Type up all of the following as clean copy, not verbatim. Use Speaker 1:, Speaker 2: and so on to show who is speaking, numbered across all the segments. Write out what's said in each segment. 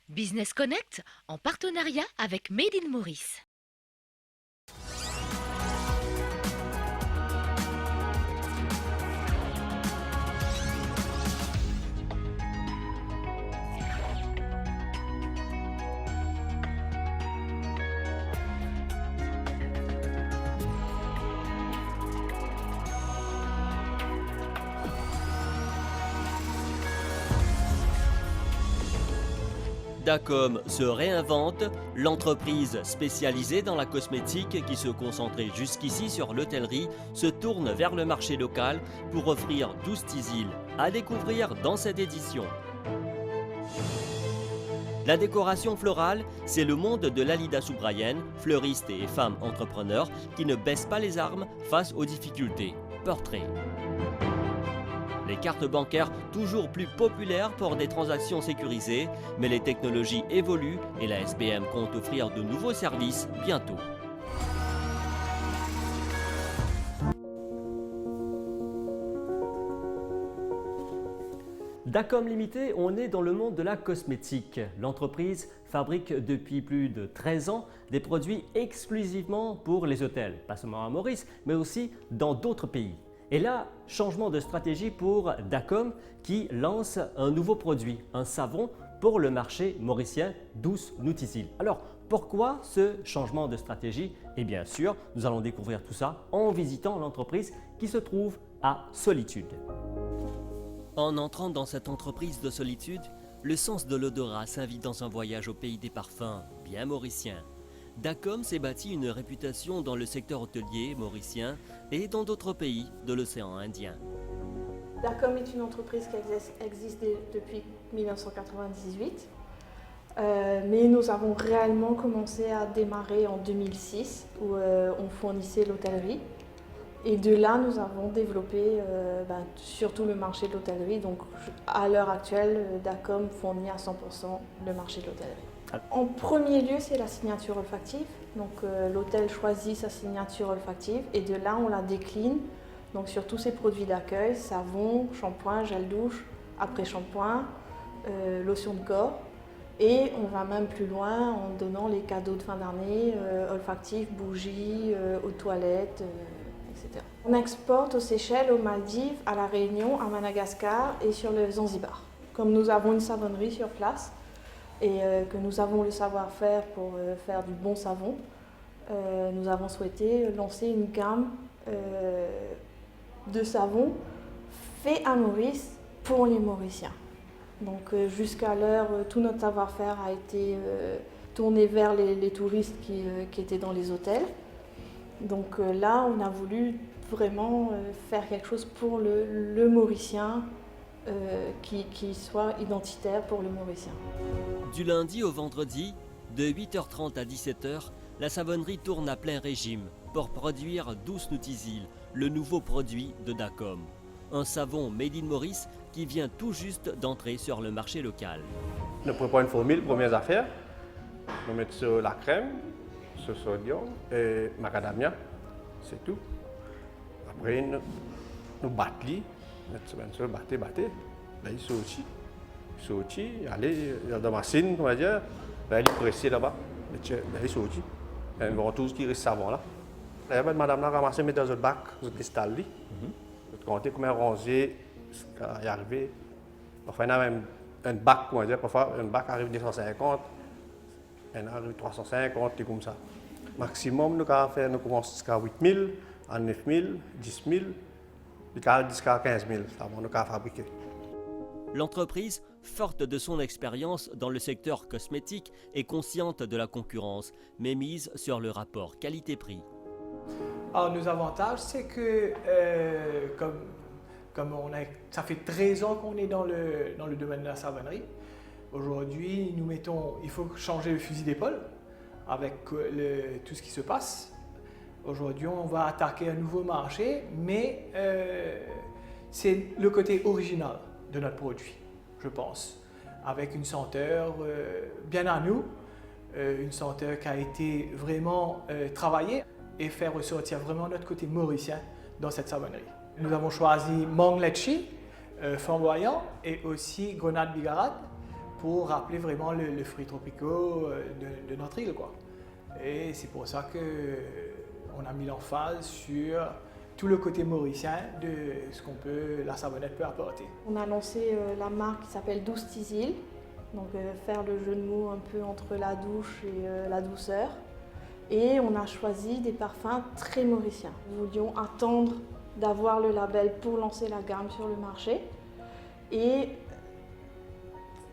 Speaker 1: Business Connect en partenariat avec Made in Maurice.
Speaker 2: Dacom se réinvente, l'entreprise spécialisée dans la cosmétique qui se concentrait jusqu'ici sur l'hôtellerie se tourne vers le marché local pour offrir 12 tisilles à découvrir dans cette édition. La décoration florale, c'est le monde de Lalida Soubrayen, fleuriste et femme entrepreneur qui ne baisse pas les armes face aux difficultés. Portrait. Les cartes bancaires toujours plus populaires pour des transactions sécurisées, mais les technologies évoluent et la SBM compte offrir de nouveaux services bientôt. Dacom Limité, on est dans le monde de la cosmétique. L'entreprise fabrique depuis plus de 13 ans des produits exclusivement pour les hôtels, pas seulement à Maurice, mais aussi dans d'autres pays. Et là, changement de stratégie pour Dacom qui lance un nouveau produit, un savon pour le marché mauricien, Douce Nutizil. Alors, pourquoi ce changement de stratégie? Et bien sûr, nous allons découvrir tout ça en visitant l'entreprise qui se trouve à Solitude. En entrant dans cette entreprise de Solitude, le sens de l'odorat s'invite dans un voyage au pays des parfums, bien mauricien. Dacom s'est bâti une réputation dans le secteur hôtelier mauricien et dans d'autres pays de l'océan Indien.
Speaker 3: Dacom est une entreprise qui existe depuis 1998, mais nous avons réellement commencé à démarrer en 2006 où on fournissait l'hôtellerie. Et de là, nous avons développé surtout le marché de l'hôtellerie. Donc à l'heure actuelle, Dacom fournit à 100% le marché de l'hôtellerie. En premier lieu, c'est la signature olfactive. Donc l'hôtel choisit sa signature olfactive et de là, on la décline donc, sur tous ses produits d'accueil, savon, shampoing, gel douche, après-shampoing, lotion de corps. Et on va même plus loin en donnant les cadeaux de fin d'année, olfactifs, bougies, aux toilettes, etc. On exporte aux Seychelles, aux Maldives, à La Réunion, à Madagascar et sur le Zanzibar. Comme nous avons une savonnerie sur place, et que nous avons le savoir-faire pour faire du bon savon, nous avons souhaité lancer une gamme de savons faits à Maurice pour les Mauriciens. Donc jusqu'à l'heure, tout notre savoir-faire a été tourné vers les touristes qui étaient dans les hôtels. Donc là, on a voulu vraiment faire quelque chose pour le Mauricien, qui soit identitaire pour le Mauricien.
Speaker 2: Du lundi au vendredi, de 8h30 à 17h, la savonnerie tourne à plein régime pour produire Douce Nutizil, le nouveau produit de Dacom. Un savon made in Maurice qui vient tout juste d'entrer sur le marché local.
Speaker 4: Nous préparons une formule, première affaire. Nous mettons sur la crème, sur le sodium et macadamia, c'est tout. Après, nous battons. Nous battons. Là, il sortit. Allez, dans la machine, on va dire. Là, il est pressé là-bas. Là, il sortit. Et nous avons tout ce qui reste savon là. Là, madame a ramassé, met dans un bac, vous installez. Vous comptez combien rangé est arrivé. Parfois, il y a même un bac, on va dire. Parfois, un bac arrive 250. Il arrive 350, et comme ça. Maximum, nous commençons jusqu'à 8 000, à 9 000, 10 000. Jusqu'à 15 000, nous avons fabriqué.
Speaker 2: L'entreprise, forte de son expérience dans le secteur cosmétique, est consciente de la concurrence, mais mise sur le rapport qualité-prix.
Speaker 5: Alors, nos avantages, c'est que ça fait 13 ans qu'on est dans le domaine de la savonnerie. Aujourd'hui, il faut changer le fusil d'épaule avec tout ce qui se passe. Aujourd'hui, on va attaquer un nouveau marché, mais c'est le côté original de notre produit, je pense, avec une senteur bien à nous, une senteur qui a été vraiment travaillée et faire ressortir vraiment notre côté mauricien dans cette savonnerie. Nous avons choisi Mangue Lecce, flamboyant, et aussi Grenade Bigarade, pour rappeler vraiment le fruit tropicaux de notre île, quoi. Et c'est pour ça qu'on a mis l'emphase sur tout le côté mauricien de ce la savonnette peut apporter.
Speaker 3: On a lancé la marque qui s'appelle Douce Tisil, donc faire le jeu de mots un peu entre la douche et la douceur. Et on a choisi des parfums très mauriciens. Nous voulions attendre d'avoir le label pour lancer la gamme sur le marché. Et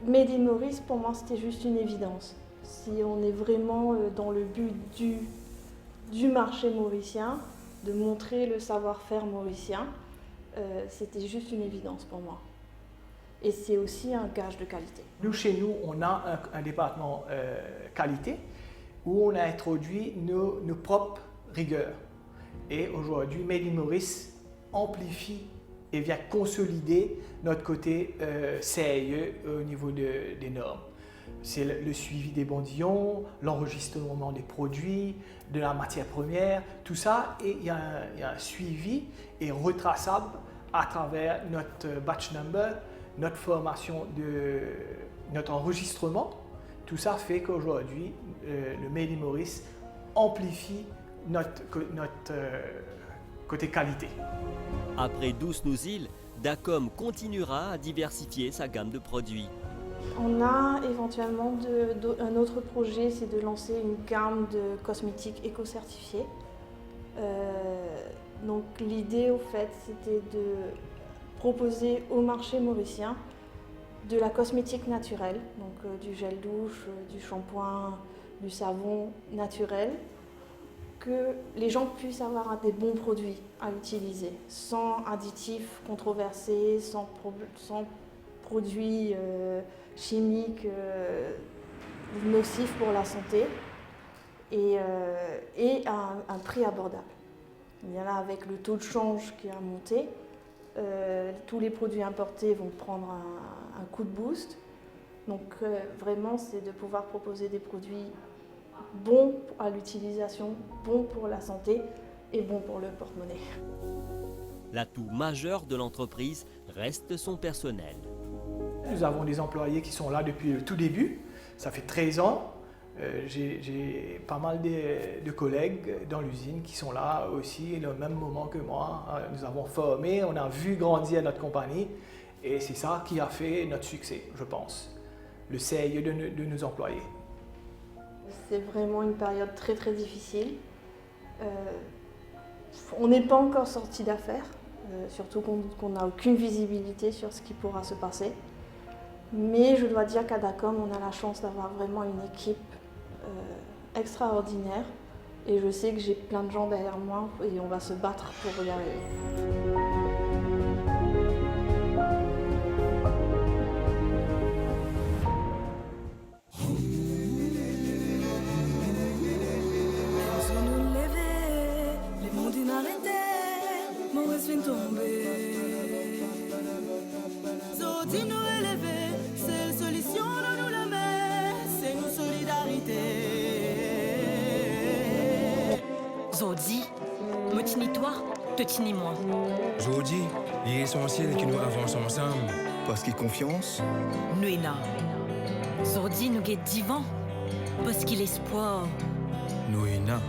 Speaker 3: Made in Maurice, pour moi, c'était juste une évidence. Si on est vraiment dans le but du marché mauricien, de montrer le savoir-faire mauricien, c'était juste une évidence pour moi. Et c'est aussi un gage de qualité.
Speaker 5: Nous, chez nous, on a un département qualité où on a introduit nos propres rigueurs. Et aujourd'hui, Made in Maurice amplifie et vient consolider notre côté sérieux au niveau des normes. C'est le suivi des bandillons, l'enregistrement des produits, de la matière première, tout ça, et il y a un suivi et retraçable à travers notre batch number, notre formation, notre enregistrement. Tout ça fait qu'aujourd'hui, le Made in Maurice amplifie notre côté qualité.
Speaker 2: Après Douce Nos Îles, Dacom continuera à diversifier sa gamme de produits.
Speaker 3: On a éventuellement un autre projet, c'est de lancer une gamme de cosmétiques éco-certifiés. Donc l'idée au fait, c'était de proposer au marché mauricien de la cosmétique naturelle, donc du gel douche, du shampoing, du savon naturel, que les gens puissent avoir des bons produits à utiliser, sans additifs controversés, sans produits chimiques nocifs pour la santé, et à un prix abordable. Bien là, avec le taux de change qui a monté, tous les produits importés vont prendre un coup de boost. Donc vraiment, c'est de pouvoir proposer des produits bons à l'utilisation, bons pour la santé et bons pour le porte-monnaie.
Speaker 2: L'atout majeur de l'entreprise reste son personnel.
Speaker 5: Nous avons des employés qui sont là depuis le tout début. Ça fait 13 ans. J'ai pas mal de collègues dans l'usine qui sont là aussi au même moment que moi. Nous avons formé, on a vu grandir notre compagnie et c'est ça qui a fait notre succès, je pense. Le sérieux de nos employés.
Speaker 3: C'est vraiment une période très très difficile. On n'est pas encore sorti d'affaires, surtout qu'on n'a aucune visibilité sur ce qui pourra se passer. Mais je dois dire qu'à Dacom, on a la chance d'avoir vraiment une équipe extraordinaire. Et je sais que j'ai plein de gens derrière moi et on va se battre pour y arriver.
Speaker 6: Zodi, me tini-toi, te tini-moi.
Speaker 7: Jodi, il est essentiel que nous avancions ensemble.
Speaker 8: Parce qu'il confiance.
Speaker 6: Nuena. Zodi nous guette divan. Parce qu'il espoir.
Speaker 7: Noéna.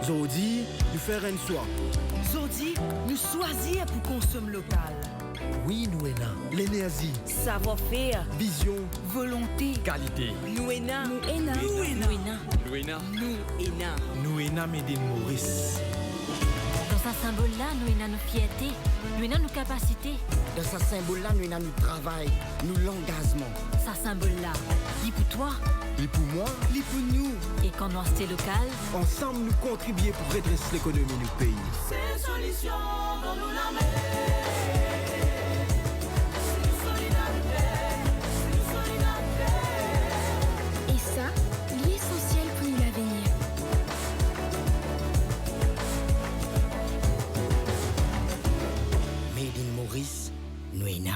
Speaker 9: Zodi, nous faire une soie.
Speaker 6: Zodi, nous choisir pour consommer local.
Speaker 9: Oui, Noéna. L'énergie.
Speaker 6: Savoir-faire.
Speaker 9: Vision.
Speaker 6: Volonté.
Speaker 9: Qualité.
Speaker 6: Nuena. Nuena.
Speaker 7: Noéna.
Speaker 6: Nuena.
Speaker 7: Noéna Made in Maurice.
Speaker 10: Dans ce symbole-là, nous avons nos fiertés, nous avons nos capacités.
Speaker 9: Dans ce symbole-là, nous avons notre travail, nous l'engagement.
Speaker 10: Ce symbole-là, il pour toi,
Speaker 9: Il pour moi, il pour nous.
Speaker 10: et quand nous sommes local,
Speaker 9: Ensemble, nous contribuons pour redresser l'économie du pays.
Speaker 6: C'est solution dans nous la
Speaker 10: et ça, l'essentiel pour nous l'avenir.
Speaker 9: Made in Maurice, Noéna.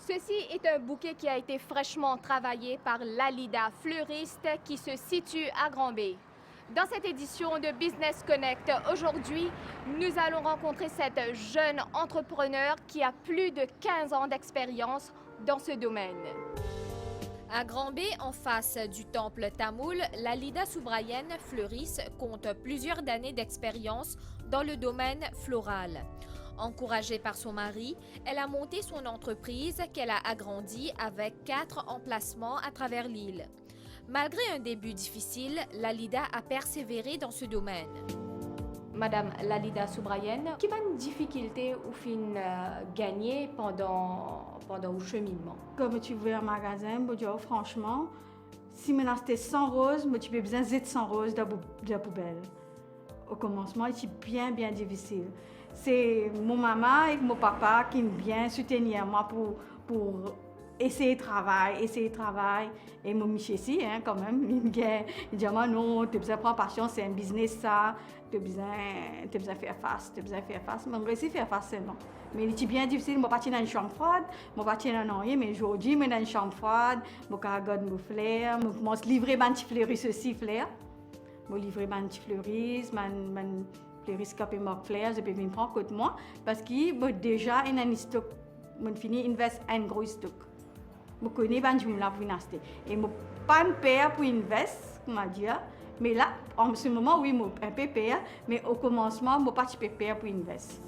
Speaker 11: Ceci est un bouquet qui a été fraîchement travaillé par Lalida Fleuriste qui se situe à Grand-Bay. Dans cette édition de Business Connect, aujourd'hui, nous allons rencontrer cette jeune entrepreneur qui a plus de 15 ans d'expérience dans ce domaine.
Speaker 8: À Grand B, en face du temple tamoul, Lalida Soubrayen Fleuris compte plusieurs années d'expérience dans le domaine floral. Encouragée par son mari, elle a monté son entreprise qu'elle a agrandie avec 4 emplacements à travers l'île. Malgré un début difficile, Lalida a persévéré dans ce domaine.
Speaker 11: Madame Lalida Soubrayen, quelle difficulté ou fin gagner pendant le cheminement?
Speaker 12: Comme tu veux un magasin, je dis franchement, si je achetais 100 roses, tu peux besoin de 100 roses dans la poubelle. Au commencement, c'était bien difficile. C'est mon maman et mon papa qui m'ont bien soutenu moi pour essayer de travailler. Et mon Michel ici, quand même, il dit non, tu as besoin de prendre patience, c'est un business ça, tu as besoin de faire face. Mais on réussit à faire face seulement. Mais il est bien difficile, je ne suis pas dans une chambre froide, je ne suis pas dans rien, mais aujourd'hui, je suis dans une chambre froide, je regarde mes fleurs, je commence à livrer mes petits fleuris aussi, fleurs. Je livre mes petits fleuris, mes fleuris qui ont fleurs, je peux venir prendre côté moi, parce que déjà, il y a un stock, je finis d'investir un gros stock. Je connais pas pour acheter. Et je n'ai pas de père pour investir, comment dire. Mais là, en ce moment, oui, je un peu père, mais au commencement, je n'ai pas de père pour investir.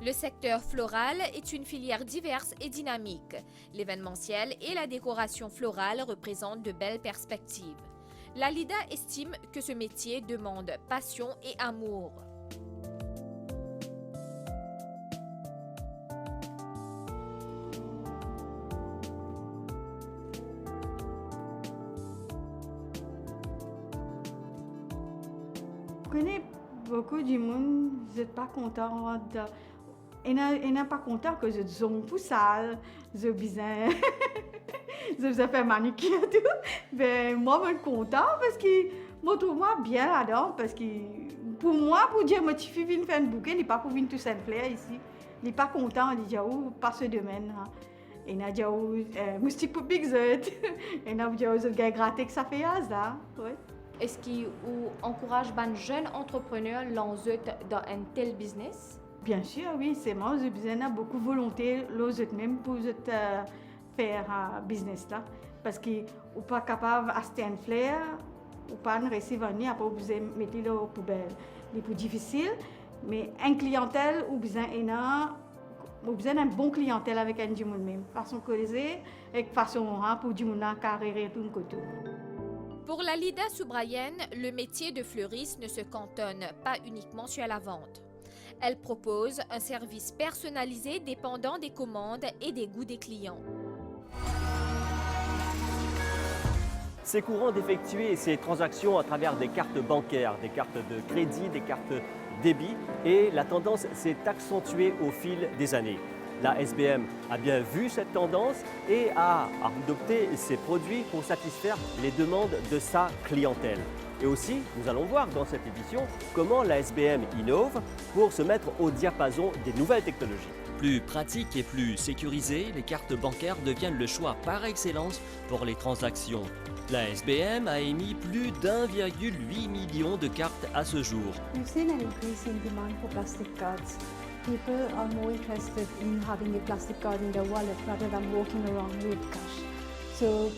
Speaker 8: Le secteur floral est une filière diverse et dynamique. L'événementiel et la décoration florale représentent de belles perspectives. Lalida estime que ce métier demande passion et amour.
Speaker 12: Je connais beaucoup de monde, je ne suis pas content. Je ne suis pas content que je zone tout sale, je besoin faire manucure et tout. Mais moi, je suis content parce que je trouve bien là-dedans. Parce que pour moi, pour dire que je viens faire un bouquet, il n'est pas pour venir tout seul plaire ici. Il n'est pas content, il dit pas ce domaine. Il a dit moustique pour Big Z. Il a dit je vais gratter que ça fait ça.
Speaker 11: Est-ce qu'il encourage les jeunes entrepreneurs dans un tel business?
Speaker 12: Bien sûr, oui, c'est moi. J'ai besoin de beaucoup de volonté, même pour faire un business là. Parce que vous n'êtes pas capable d'acheter un fleur, ou pas de recevoir après vous mettez le aux poubelles. C'est plus difficile, mais une clientèle, vous avez besoin d'un bon clientèle avec un du monde même. Façon causée et façon pour du monde carré tout le côté.
Speaker 8: Pour Lalida Soubrayen, le métier de fleuriste ne se cantonne pas uniquement sur la vente. Elle propose un service personnalisé dépendant des commandes et des goûts des clients.
Speaker 2: C'est courant d'effectuer ces transactions à travers des cartes bancaires, des cartes de crédit, des cartes débit, et la tendance s'est accentuée au fil des années. La SBM a bien vu cette tendance et a adopté ses produits pour satisfaire les demandes de sa clientèle. Et aussi, nous allons voir dans cette édition comment la SBM innove pour se mettre au diapason des nouvelles technologies.
Speaker 13: Plus pratiques et plus sécurisées, les cartes bancaires deviennent le choix par excellence pour les transactions. La SBM a émis plus d'1,8 million de cartes à ce jour.
Speaker 14: We've seen an increase in demand for plastic cards. People are more interested in having a plastic card in their wallet rather than walking around with cash. So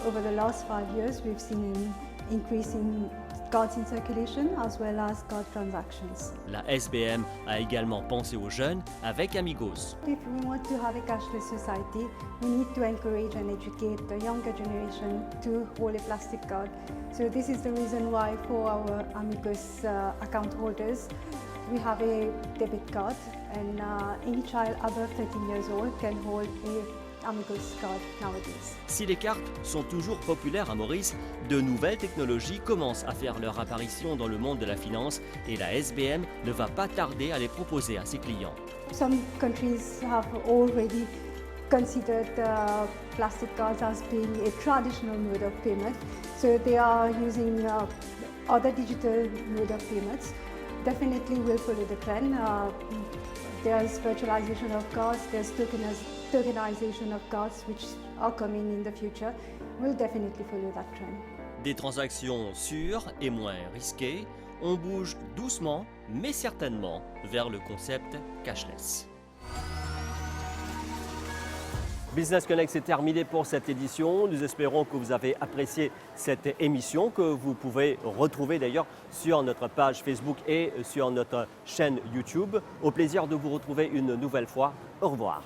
Speaker 14: over the last 5 years, we've seen an increase in cards in circulation as well as card transactions.
Speaker 13: La SBM a également pensé aux jeunes avec Amigos.
Speaker 14: If we want to have a cashless society, we need to encourage and educate the younger generation to hold a plastic card. So this is the reason why for our Amigos account holders, we have a debit card, and any child above 13 years old can hold a Amigos card nowadays.
Speaker 13: Si les cartes sont toujours populaires à Maurice, de nouvelles technologies commencent à faire leur apparition dans le monde de la finance et la SBM ne va pas tarder à les proposer à ses clients.
Speaker 14: Some countries have already considered plastic cards as being a traditional mode of payment, so they are using other digital mode of payments. Definitely will follow the trend. There's virtualization of cards, there's tokenization of cards which are coming in the future. We'll definitely follow that trend.
Speaker 13: Des transactions sûres et moins risquées, on bouge doucement mais certainement vers le concept cashless.
Speaker 2: Business Connect, c'est terminé pour cette édition. Nous espérons que vous avez apprécié cette émission que vous pouvez retrouver d'ailleurs sur notre page Facebook et sur notre chaîne YouTube. Au plaisir de vous retrouver une nouvelle fois. Au revoir.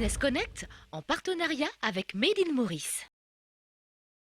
Speaker 1: Business Connect en partenariat avec Made in Maurice.